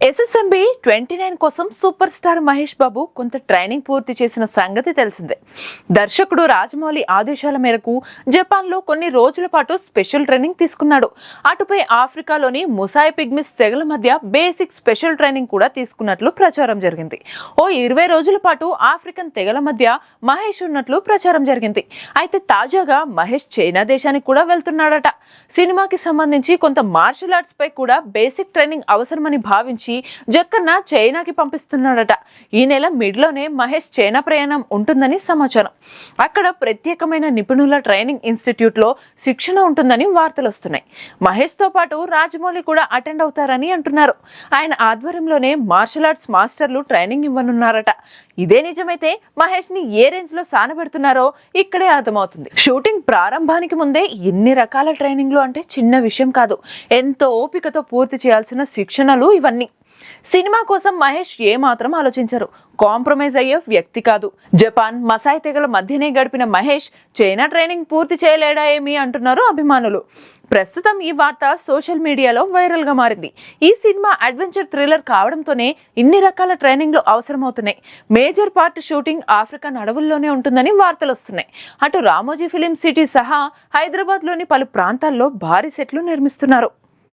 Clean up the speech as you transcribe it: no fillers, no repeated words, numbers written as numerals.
SSMB 29 కోసం super star Mahesh Babu కొంత training పూర్తి చేసిన సంగతి తెలిసిందే. దర్శకుడు రాజమౌళి ఆదేశాల మేరకు జపాన్లో కొన్ని రోజుల పాటు స్పెషల్ ట్రైనింగ్ తీసుకున్నాడు. అటుపై ఆఫ్రికాలోని ముసాయి పిగ్మిస్ తెగల మధ్య బేసిక్ స్పెషల్ ట్రైనింగ్ కూడా తీసుకున్నట్లు ప్రచారం జరిగింది. ఓ 20 రోజుల పాటు ఆఫ్రికన్ తెగల మధ్య మహేష్ ఉన్నట్లు ప్రచారం జరిగింది. అయితే తాజాగా మహేష్ చైనా దేశానికి కూడా వెళ్తున్నాడట. సినిమాకి సంబంధించి కొంత మార్షల్ ఆర్ట్స్ పై కూడా బేసిక్ ట్రైనింగ్ అవసరమని భావించి జక్కన్న చైనాకి పంపిస్తున్నాడట. ఈ నెల మిడ్లోనే మహేష్ చైనా ప్రయాణం ఉంటుందని సమాచారం. అక్కడ ప్రత్యేకమైన నిపుణుల ట్రైనింగ్ ఇన్స్టిట్యూట్ లో శిక్షణ ఉంటుందని వార్తలు వస్తున్నాయి. మహేష్ తో పాటు రాజమౌళి కూడా అటెండ్ అవుతారని అంటున్నారు. ఆయన ఆధ్వర్యంలోనే మార్షల్ ఆర్ట్స్ మాస్టర్లు ట్రైనింగ్ ఇవ్వనున్నారట. ఇదే నిజమైతే మహేష్ ని ఏ రేంజ్ లో సానబెడుతున్నారో ఇక్కడే అర్థమవుతుంది. షూటింగ్ ప్రారంభానికి ముందే ఇన్ని రకాల ట్రైనింగ్లు అంటే చిన్న విషయం కాదు. ఎంతో ఓపికతో పూర్తి చేయాల్సిన శిక్షణలు ఇవన్నీ. సినిమా కోసం మహేష్ ఏమాత్రం ఆలోచించరు. కాంప్రమైజ్ అయ్యే వ్యక్తి కాదు. జపాన్ మసాయి తెగల మధ్యనే గడిపిన మహేష్ చైనా ట్రైనింగ్ పూర్తి చేయలేడా ఏమి అంటున్నారు అభిమానులు. ప్రస్తుతం ఈ వార్త సోషల్ మీడియాలో వైరల్ గా మారింది. ఈ సినిమా అడ్వెంచర్ థ్రిల్లర్ కావడంతోనే ఇన్ని రకాల ట్రైనింగ్లు అవసరమవుతున్నాయి. మేజర్ పార్ట్ షూటింగ్ ఆఫ్రికన్ అడవుల్లోనే ఉంటుందని వార్తలు వస్తున్నాయి. అటు రామోజీ ఫిలిం సిటీ సహా హైదరాబాద్ లోని పలు ప్రాంతాల్లో భారీ సెట్లు నిర్మిస్తున్నారు.